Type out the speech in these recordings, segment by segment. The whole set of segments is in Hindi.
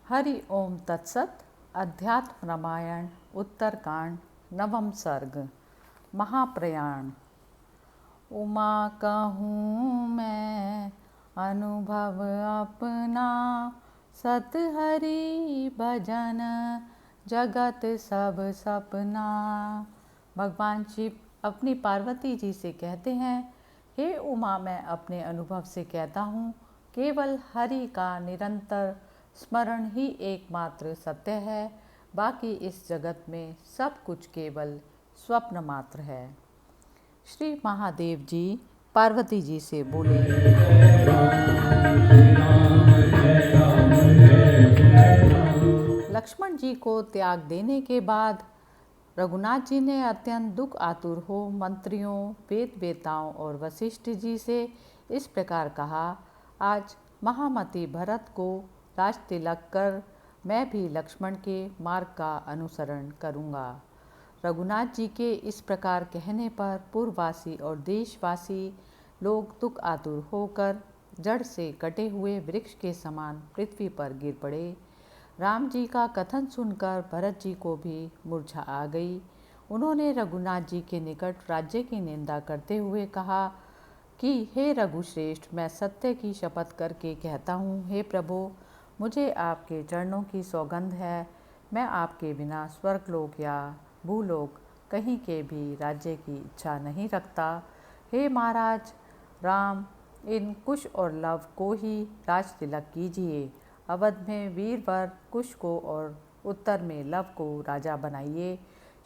हरि ओम तत्सत। अध्यात्म रामायण उत्तरकांड नवम सर्ग। महाप्रयाण। उमा कहूँ मैं अनुभव अपना, सत हरि भजन जगत सब सपना। भगवान शिव अपनी पार्वती जी से कहते हैं, हे उमा, मैं अपने अनुभव से कहता हूँ, केवल हरि का निरंतर स्मरण ही एकमात्र सत्य है। बाकी इस जगत में सब कुछ केवल स्वप्न मात्र है। श्री महादेव जी पार्वती जी से बोले, लक्ष्मण जी को त्याग देने के बाद रघुनाथ जी ने अत्यंत दुख आतुर हो मंत्रियों, वेद वेताओं और वशिष्ठ जी से इस प्रकार कहा, आज महामति भरत को राज तिलक कर मैं भी लक्ष्मण के मार्ग का अनुसरण करूँगा। रघुनाथ जी के इस प्रकार कहने पर पूर्ववासी और देशवासी लोग दुख आतुर होकर जड़ से कटे हुए वृक्ष के समान पृथ्वी पर गिर पड़े। राम जी का कथन सुनकर भरत जी को भी मूर्छा आ गई। उन्होंने रघुनाथ जी के निकट राज्य की निंदा करते हुए कहा कि हे रघुश्रेष्ठ, मैं सत्य की शपथ करके कहता हूँ, हे प्रभु, मुझे आपके चरणों की सौगंध है, मैं आपके बिना स्वर्गलोक या भूलोक कहीं के भी राज्य की इच्छा नहीं रखता। हे महाराज राम, इन कुश और लव को ही राज तिलक कीजिए। अवध में वीरवर कुश को और उत्तर में लव को राजा बनाइए।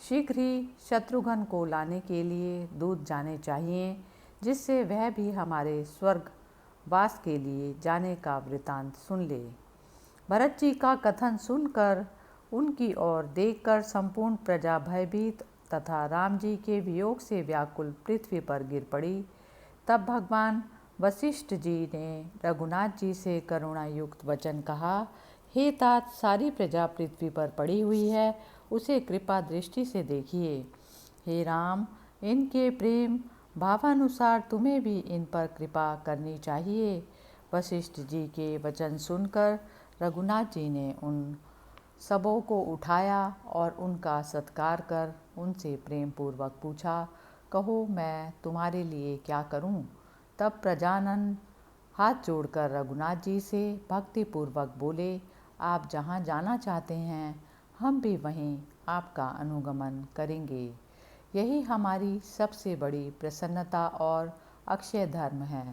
शीघ्र ही शत्रुघ्न को लाने के लिए दूत जाने चाहिए, जिससे वह भी हमारे स्वर्ग वास के लिए जाने का वृतांत सुन ले। भरत जी का कथन सुनकर उनकी ओर देखकर संपूर्ण प्रजा भयभीत तथा राम जी के वियोग से व्याकुल पृथ्वी पर गिर पड़ी। तब भगवान वशिष्ठ जी ने रघुनाथ जी से करुणा युक्त वचन कहा, हे तात, सारी प्रजा पृथ्वी पर पड़ी हुई है, उसे कृपा दृष्टि से देखिए। हे राम, इनके प्रेम भावानुसार तुम्हें भी इन पर कृपा करनी चाहिए। वशिष्ठ जी के वचन सुनकर रघुनाथ जी ने उन सबों को उठाया और उनका सत्कार कर उनसे प्रेम पूर्वक पूछा, कहो मैं तुम्हारे लिए क्या करूं? तब प्रजानन हाथ जोड़कर रघुनाथ जी से भक्तिपूर्वक बोले, आप जहाँ जाना चाहते हैं हम भी वहीं आपका अनुगमन करेंगे। यही हमारी सबसे बड़ी प्रसन्नता और अक्षय धर्म है।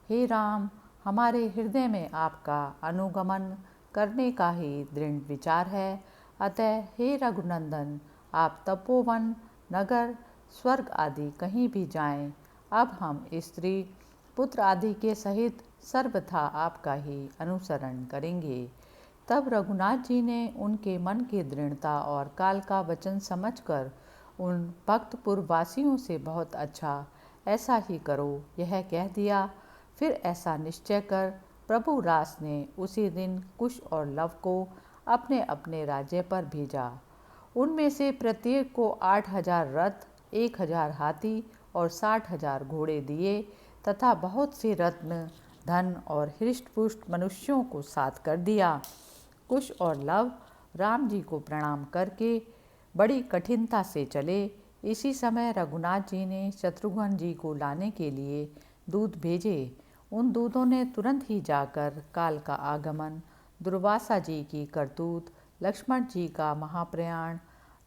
हे राम, हमारे हृदय में आपका अनुगमन करने का ही दृढ़ विचार है। अतः हे रघुनंदन, आप तपोवन, नगर, स्वर्ग आदि कहीं भी जाएं, अब हम स्त्री पुत्र आदि के सहित सर्वथा आपका ही अनुसरण करेंगे। तब रघुनाथ जी ने उनके मन की दृढ़ता और काल का वचन समझकर उन भक्त पूर्ववासियों से बहुत अच्छा, ऐसा ही करो, यह कह दिया। फिर ऐसा निश्चय कर प्रभु रास ने उसी दिन कुश और लव को अपने अपने राज्य पर भेजा। उनमें से प्रत्येक को 8,000 रथ, 1,000 हाथी और 60,000 घोड़े दिए तथा बहुत से रत्न, धन और हृष्टपुष्ट मनुष्यों को साथ कर दिया। कुश और लव राम जी को प्रणाम करके बड़ी कठिनता से चले। इसी समय रघुनाथ जी ने शत्रुघ्न जी को लाने के लिए दूत भेजे। उन दूतों ने तुरंत ही जाकर काल का आगमन, दुर्वासा जी की करतूत, लक्ष्मण जी का महाप्रयाण,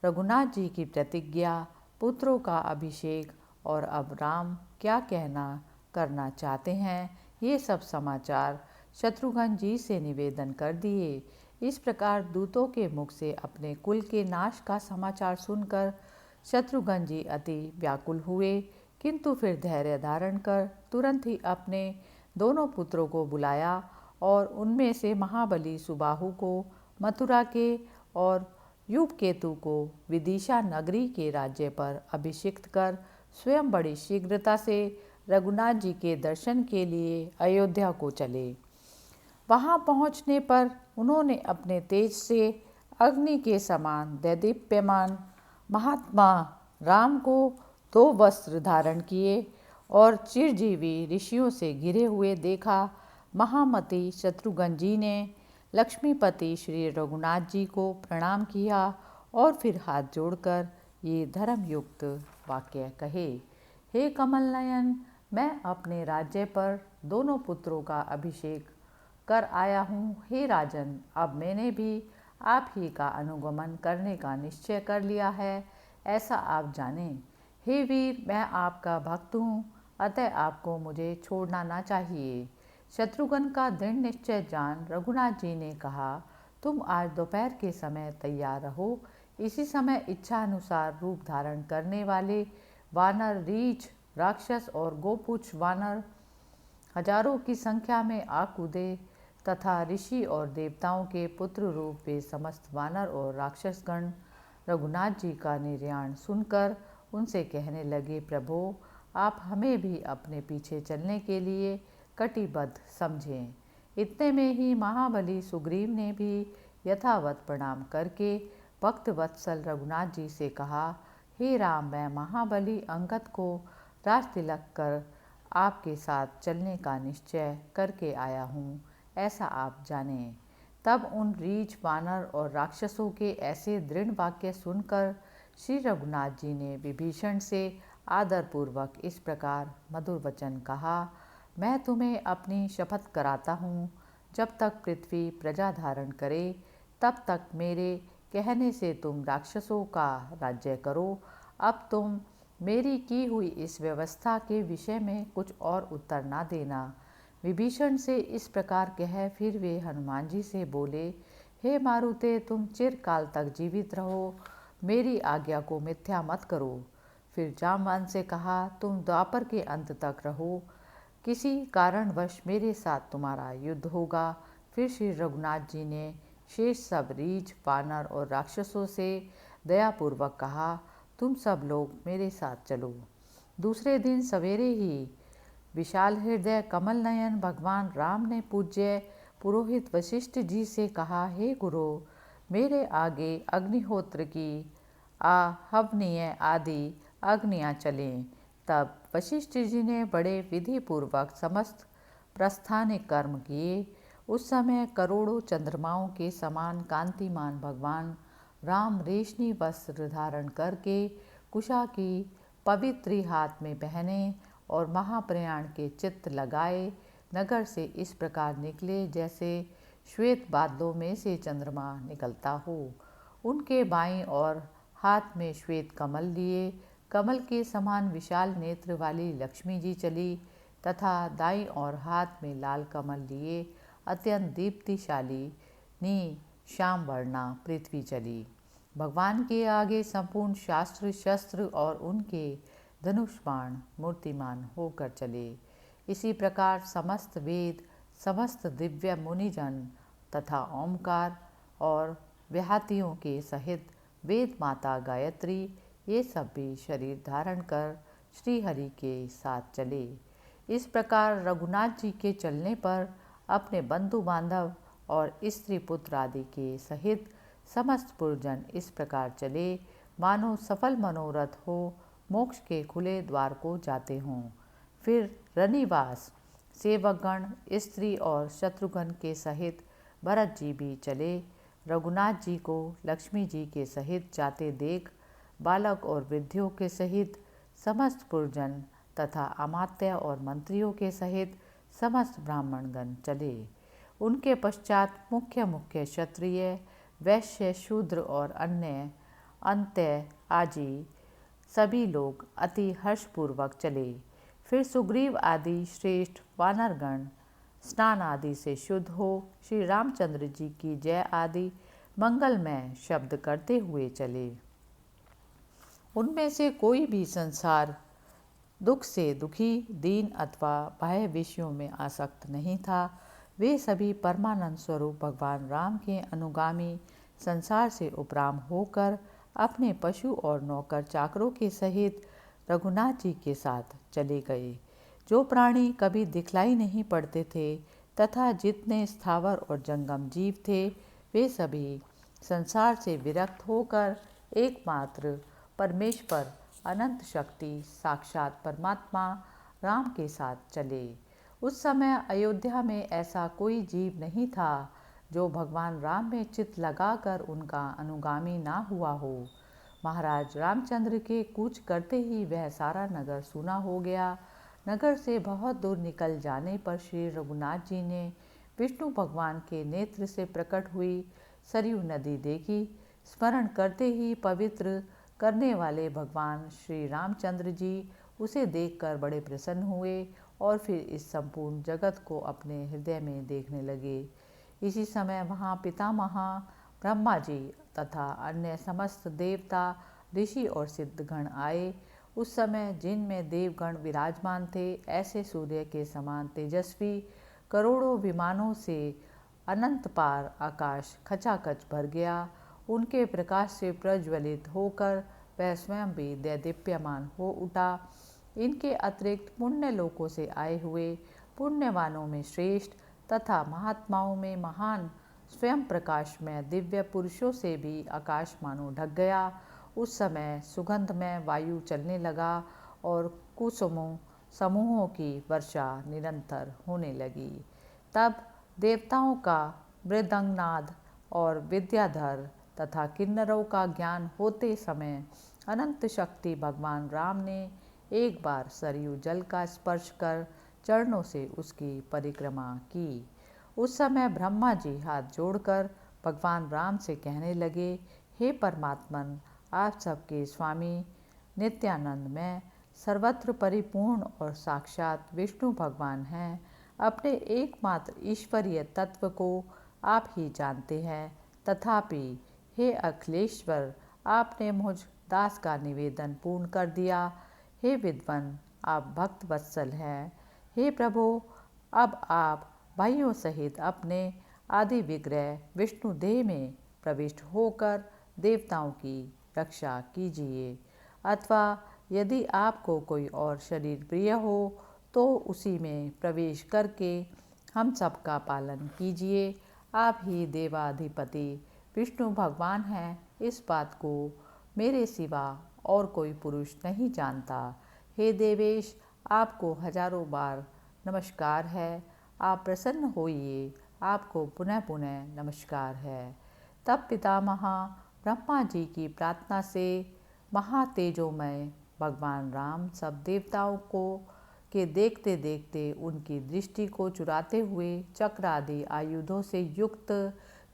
रघुनाथ जी की प्रतिज्ञा, पुत्रों का अभिषेक और अब राम क्या कहना करना चाहते हैं, ये सब समाचार शत्रुघ्न जी से निवेदन कर दिए। इस प्रकार दूतों के मुख से अपने कुल के नाश का समाचार सुनकर शत्रुघ्न जी अति व्याकुल हुए, किंतु फिर धैर्य धारण कर तुरंत ही अपने दोनों पुत्रों को बुलाया और उनमें से महाबली सुबाहु को मथुरा के और युवकेतु को विदिशा नगरी के राज्य पर अभिषिक्त कर स्वयं बड़ी शीघ्रता से रघुनाथ जी के दर्शन के लिए अयोध्या को चले। वहां पहुंचने पर उन्होंने अपने तेज से अग्नि के समान दैदीप्यमान महात्मा राम को 2 वस्त्र धारण किए और चिरजीवी ऋषियों से घिरे हुए देखा। महामति शत्रुघ्न जी ने लक्ष्मीपति श्री रघुनाथ जी को प्रणाम किया और फिर हाथ जोड़कर ये धर्मयुक्त वाक्य कहे। हे कमल नयन, मैं अपने राज्य पर दोनों पुत्रों का अभिषेक कर आया हूँ। हे राजन, अब मैंने भी आप ही का अनुगमन करने का निश्चय कर लिया है, ऐसा आप जानें। हे वीर, मैं आपका भक्त हूँ, अतः आपको मुझे छोड़ना ना चाहिए। शत्रुघ्न का दृढ़ निश्चय जान रघुनाथ जी ने कहा, तुम आज दोपहर के समय तैयार रहो। इसी समय इच्छा अनुसार रूप धारण करने वाले वानर, रीछ, राक्षस और गोपुच्छ वानर हजारों की संख्या में आ कूदे तथा ऋषि और देवताओं के पुत्र रूप वे समस्त वानर और राक्षसगण रघुनाथ जी का निर्याण सुनकर उनसे कहने लगे, प्रभो, आप हमें भी अपने पीछे चलने के लिए कटिबद्ध समझें। इतने में ही महाबली सुग्रीव ने भी यथावत प्रणाम करके भक्त वत्सल रघुनाथ जी से कहा, हे राम, मैं महाबली अंगद को राज तिलक कर आपके साथ चलने का निश्चय करके आया हूँ, ऐसा आप जानें। तब उन रीछ, वानर और राक्षसों के ऐसे दृढ़ वाक्य सुनकर श्री रघुनाथ जी ने विभीषण से आदरपूर्वक इस प्रकार मधुर वचन कहा, मैं तुम्हें अपनी शपथ कराता हूँ, जब तक पृथ्वी प्रजा धारण करे तब तक मेरे कहने से तुम राक्षसों का राज्य करो। अब तुम मेरी की हुई इस व्यवस्था के विषय में कुछ और उत्तर ना देना। विभीषण से इस प्रकार कह फिर वे हनुमान जी से बोले, हे मारुते, तुम चिरकाल तक जीवित रहो, मेरी आज्ञा को मिथ्या मत करो। फिर जामवान से कहा, तुम द्वापर के अंत तक रहो, किसी कारणवश मेरे साथ तुम्हारा युद्ध होगा। फिर श्री रघुनाथ जी ने शेष सब रीछ, वानर और राक्षसों से दयापूर्वक कहा, तुम सब लोग मेरे साथ चलो। दूसरे दिन सवेरे ही विशाल हृदय कमल नयन भगवान राम ने पूज्य पुरोहित वशिष्ठ जी से कहा, हे गुरु, मेरे आगे अग्निहोत्र की आहवनीय आदि अग्नियाँ चलें। तब वशिष्ठ जी ने बड़े विधि पूर्वक समस्त प्रस्थानिक कर्म किए। उस समय करोड़ों चंद्रमाओं के समान कांतिमान भगवान राम रेशमी वस्त्र धारण करके कुशा की पवित्री हाथ में पहने और महाप्रयाण के चित्त लगाए नगर से इस प्रकार निकले जैसे श्वेत बादलों में से चंद्रमा निकलता हो। उनके बाईं ओर हाथ में श्वेत कमल लिए कमल के समान विशाल नेत्र वाली लक्ष्मी जी चली तथा दाईं ओर हाथ में लाल कमल लिए अत्यंत दीप्तिशाली नी श्याम वर्णा पृथ्वी चली। भगवान के आगे संपूर्ण शास्त्र, शस्त्र और उनके धनुष बाण मूर्तिमान होकर चले। इसी प्रकार समस्त वेद, समस्त दिव्य मुनिजन तथा ओमकार और व्याहतियों के सहित वेद माता गायत्री ये सब भी शरीर धारण कर श्री हरि के साथ चले। इस प्रकार रघुनाथ जी के चलने पर अपने बंधु बांधव और स्त्री पुत्र आदि के सहित समस्त पुरजन इस प्रकार चले मानो सफल मनोरथ हो मोक्ष के खुले द्वार को जाते हों। फिर रनिवास सेवकगण, स्त्री और शत्रुघ्न के सहित भरत जी भी चले। रघुनाथ जी को लक्ष्मी जी के सहित जाते देख बालक और वृद्धियों के सहित समस्त पुरजन तथा अमात्य और मंत्रियों के सहित समस्त ब्राह्मणगण चले। उनके पश्चात मुख्य मुख्य क्षत्रिय, वैश्य, शूद्र और अन्य अंत्य आदि सभी लोग अति हर्षपूर्वक चले। फिर सुग्रीव आदि श्रेष्ठ वानरगण स्नान आदि से शुद्ध हो श्री रामचंद्र जी की जय आदि मंगलमय शब्द करते हुए चले। उनमें से कोई भी संसार दुख से दुखी, दीन अथवा बाह्य विषयों में आसक्त नहीं था। वे सभी परमानंद स्वरूप भगवान राम के अनुगामी संसार से उपराम होकर अपने पशु और नौकर चाकरों के सहित रघुनाथ जी के साथ चले गए। जो प्राणी कभी दिखलाई नहीं पड़ते थे तथा जितने स्थावर और जंगम जीव थे वे सभी संसार से विरक्त होकर एकमात्र परमेश्वर अनंत शक्ति साक्षात परमात्मा राम के साथ चले। उस समय अयोध्या में ऐसा कोई जीव नहीं था जो भगवान राम में चित्त लगाकर उनका अनुगामी ना हुआ हो। महाराज रामचंद्र के कूच करते ही वह सारा नगर सूना हो गया। नगर से बहुत दूर निकल जाने पर श्री रघुनाथ जी ने विष्णु भगवान के नेत्र से प्रकट हुई सरयू नदी देखी। स्मरण करते ही पवित्र करने वाले भगवान श्री रामचंद्र जी उसे देखकर बड़े प्रसन्न हुए और फिर इस संपूर्ण जगत को अपने हृदय में देखने लगे। इसी समय वहाँ पितामह ब्रह्मा जी तथा अन्य समस्त देवता, ऋषि और सिद्धगण आए। उस समय जिनमें देवगण विराजमान थे, ऐसे सूर्य के समान तेजस्वी करोड़ों विमानों से अनंत पार आकाश खचाखच भर गया। उनके प्रकाश से प्रज्वलित होकर वह स्वयं भी दैदीप्यमान हो उठा। इनके अतिरिक्त पुण्य लोकों से आए हुए पुण्यवानों में श्रेष्ठ तथा महात्माओं में महान स्वयं प्रकाश में दिव्य पुरुषों से भी आकाश मानो ढक गया। उस समय सुगंधमय वायु चलने लगा और कुसुमों समूहों की वर्षा निरंतर होने लगी। तब देवताओं का मृदंगनाद और विद्याधर तथा किन्नरों का ज्ञान होते समय अनंत शक्ति भगवान राम ने एक बार सरयू जल का स्पर्श कर चरणों से उसकी परिक्रमा की। उस समय ब्रह्मा जी हाथ जोड़कर भगवान राम से कहने लगे, हे परमात्मन, आप सबके स्वामी नित्यानंद में सर्वत्र परिपूर्ण और साक्षात विष्णु भगवान हैं। अपने एकमात्र ईश्वरीय तत्व को आप ही जानते हैं। तथापि हे अखिलेश्वर, आपने मुझ दास का निवेदन पूर्ण कर दिया। हे विद्वन, आप भक्त वत्सल हैं। हे प्रभु, अब आप भाइयों सहित अपने आदि विग्रह विष्णु देह में प्रविष्ट होकर देवताओं की रक्षा कीजिए। अथवा यदि आपको कोई और शरीर प्रिय हो तो उसी में प्रवेश करके हम सबका पालन कीजिए। आप ही देवाधिपति विष्णु भगवान हैं, इस बात को मेरे सिवा और कोई पुरुष नहीं जानता। हे देवेश, आपको हजारों बार नमस्कार है। आप प्रसन्न होइए, आपको पुनः पुनः नमस्कार है। तब पितामह ब्रह्मा जी की प्रार्थना से महातेजोमय भगवान राम सब देवताओं को के देखते देखते उनकी दृष्टि को चुराते हुए चक्र आदि आयुधों से युक्त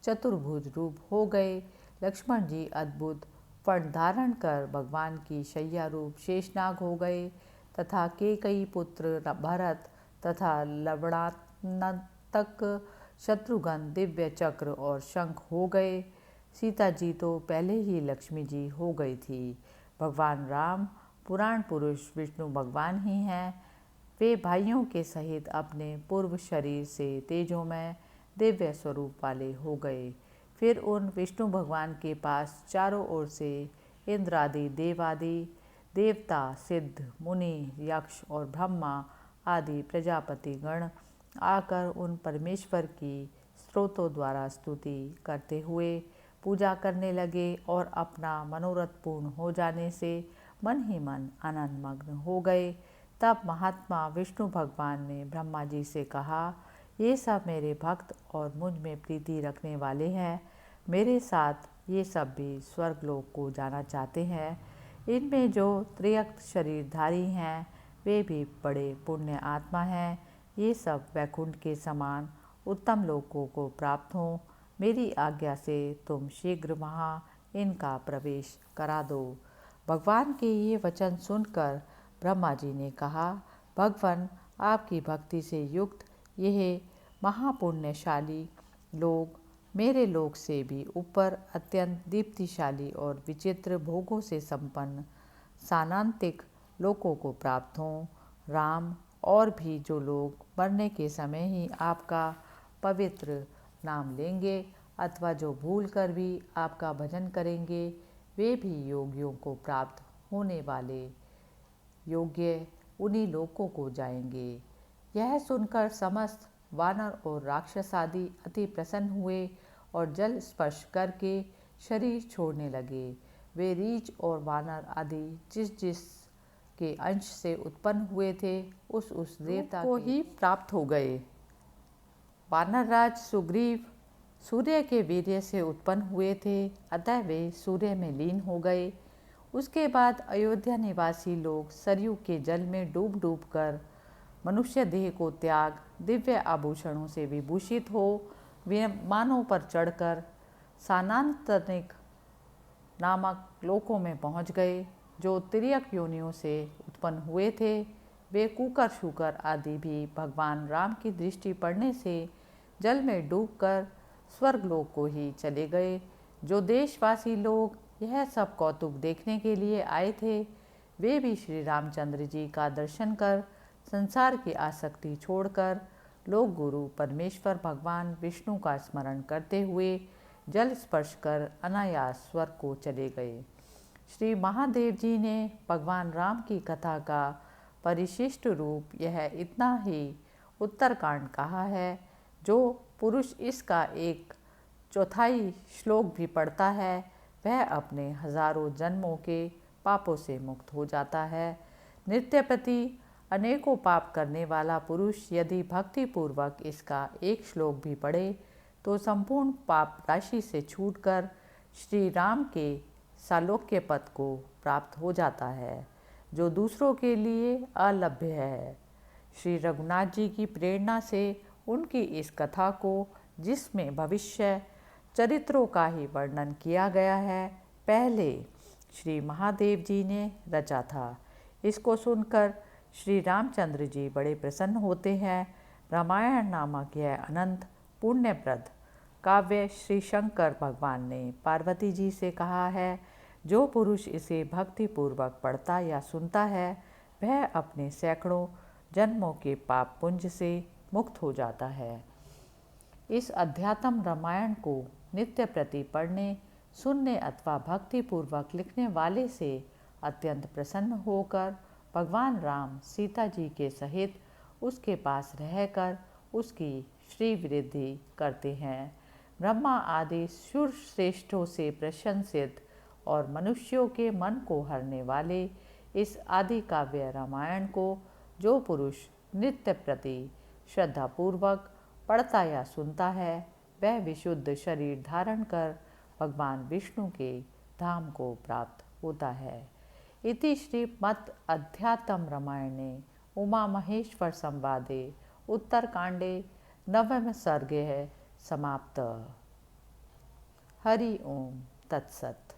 चतुर्भुज रूप हो गए। लक्ष्मण जी अद्भुत फण धारण कर भगवान की शैया रूप शेषनाग हो गए तथा केकई पुत्र भरत तथा लवणात्मक शत्रुघ्न दिव्य चक्र और शंख हो गए। सीता जी तो पहले ही लक्ष्मी जी हो गई थी। भगवान राम पुराण पुरुष विष्णु भगवान ही हैं। वे भाइयों के सहित अपने पूर्व शरीर से तेजोमय दिव्य स्वरूप वाले हो गए। फिर उन विष्णु भगवान के पास चारों ओर से इंद्रादि देवादि देवता, सिद्ध, मुनि, यक्ष और ब्रह्मा आदि प्रजापति गण आकर उन परमेश्वर की स्तोत्रों द्वारा स्तुति करते हुए पूजा करने लगे और अपना मनोरथ पूर्ण हो जाने से मन ही मन आनंद मग्न हो गए। तब महात्मा विष्णु भगवान ने ब्रह्मा जी से कहा, ये सब मेरे भक्त और मुझ में प्रीति रखने वाले हैं। मेरे साथ ये सब भी स्वर्गलोक को जाना चाहते हैं। इनमें जो त्रियक्त शरीरधारी हैं वे भी बड़े पुण्य आत्मा हैं। ये सब वैकुंठ के समान उत्तम लोकों को प्राप्त हों। मेरी आज्ञा से तुम शीघ्र वहाँ इनका प्रवेश करा दो। भगवान के ये वचन सुनकर ब्रह्मा जी ने कहा, भगवान, आपकी भक्ति से युक्त यह महापुण्यशाली लोग मेरे लोक से भी ऊपर अत्यंत दीप्तिशाली और विचित्र भोगों से संपन्न सानांतिक लोकों को प्राप्त हों। राम, और भी जो लोग मरने के समय ही आपका पवित्र नाम लेंगे अथवा जो भूल कर भी आपका भजन करेंगे, वे भी योगियों को प्राप्त होने वाले योग्य उन्हीं लोकों को जाएंगे। यह सुनकर समस्त वानर और राक्षस आदि अति प्रसन्न हुए और जल स्पर्श करके शरीर छोड़ने लगे। वे रीछ और वानर आदि जिस जिस के अंश से उत्पन्न हुए थे उस देवता को ही प्राप्त हो गए। वानरराज सुग्रीव सूर्य के वीर्य से उत्पन्न हुए थे, अतः वे सूर्य में लीन हो गए। उसके बाद अयोध्या निवासी लोग सरयू के जल में डूब डूब कर मनुष्य देह को त्याग दिव्य आभूषणों से विभूषित हो विमानों पर चढ़कर सानांतरिक नामक लोकों में पहुंच गए। जो तिर्यक योनियों से उत्पन्न हुए थे, वे कुकर शुकर आदि भी भगवान राम की दृष्टि पड़ने से जल में डूबकर स्वर्गलोक को ही चले गए। जो देशवासी लोग यह सब कौतुक देखने के लिए आए थे, वे भी श्री रामचंद्र जी का दर्शन कर संसार की आसक्ति छोड़कर लोक गुरु परमेश्वर भगवान विष्णु का स्मरण करते हुए जल स्पर्श कर अनायास स्वर्ग को चले गए। श्री महादेव जी ने भगवान राम की कथा का परिशिष्ट रूप यह इतना ही उत्तरकांड कहा है। जो पुरुष इसका 1/4 श्लोक भी पढ़ता है, वह अपने हजारों जन्मों के पापों से मुक्त हो जाता है। नित्य प्रति अनेकों पाप करने वाला पुरुष यदि भक्तिपूर्वक इसका 1 श्लोक भी पढ़े तो संपूर्ण पाप राशि से छूटकर श्री राम के सालोक्य पद को प्राप्त हो जाता है, जो दूसरों के लिए अलभ्य है। श्री रघुनाथ जी की प्रेरणा से उनकी इस कथा को, जिसमें भविष्य चरित्रों का ही वर्णन किया गया है, पहले श्री महादेव जी ने रचा था। इसको सुनकर श्री रामचंद्र जी बड़े प्रसन्न होते हैं। रामायण नामक यह अनंत पुण्यप्रद काव्य श्री शंकर भगवान ने पार्वती जी से कहा है। जो पुरुष इसे भक्तिपूर्वक पढ़ता या सुनता है, वह अपने सैकड़ों जन्मों के पाप पुंज से मुक्त हो जाता है। इस अध्यात्म रामायण को नित्य प्रति पढ़ने, सुनने अथवा भक्तिपूर्वक लिखने वाले से अत्यंत प्रसन्न होकर भगवान राम सीता जी के सहित उसके पास रहकर उसकी श्री वृद्धि करते हैं। ब्रह्मा आदि सुर श्रेष्ठों से प्रशंसित और मनुष्यों के मन को हरने वाले इस आदि काव्य रामायण को जो पुरुष नित्य प्रति श्रद्धापूर्वक पढ़ता या सुनता है, वह विशुद्ध शरीर धारण कर भगवान विष्णु के धाम को प्राप्त होता है। इति श्रीमद् अध्यात्म रामायणे उमा महेश्वर संवादे उत्तरकांडे 9वें सर्गे समाप्त। हरि ओम तत्सत्।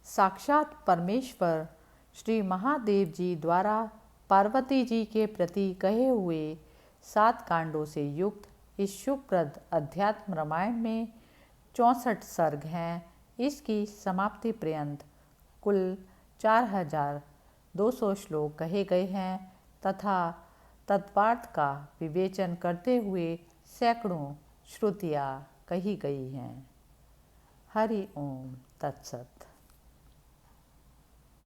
साक्षात परमेश्वर श्री महादेव जी द्वारा पार्वती जी के प्रति कहे हुए 7 कांडों से युक्त इस शुभप्रद अध्यात्म रामायण में 64 सर्ग हैं। इसकी समाप्ति पर्यंत कुल 4200 श्लोक कहे गए हैं तथा तत्वार्थ का विवेचन करते हुए सैकड़ों श्रुतियाँ कही गई हैं। हरि ओम तत्सत।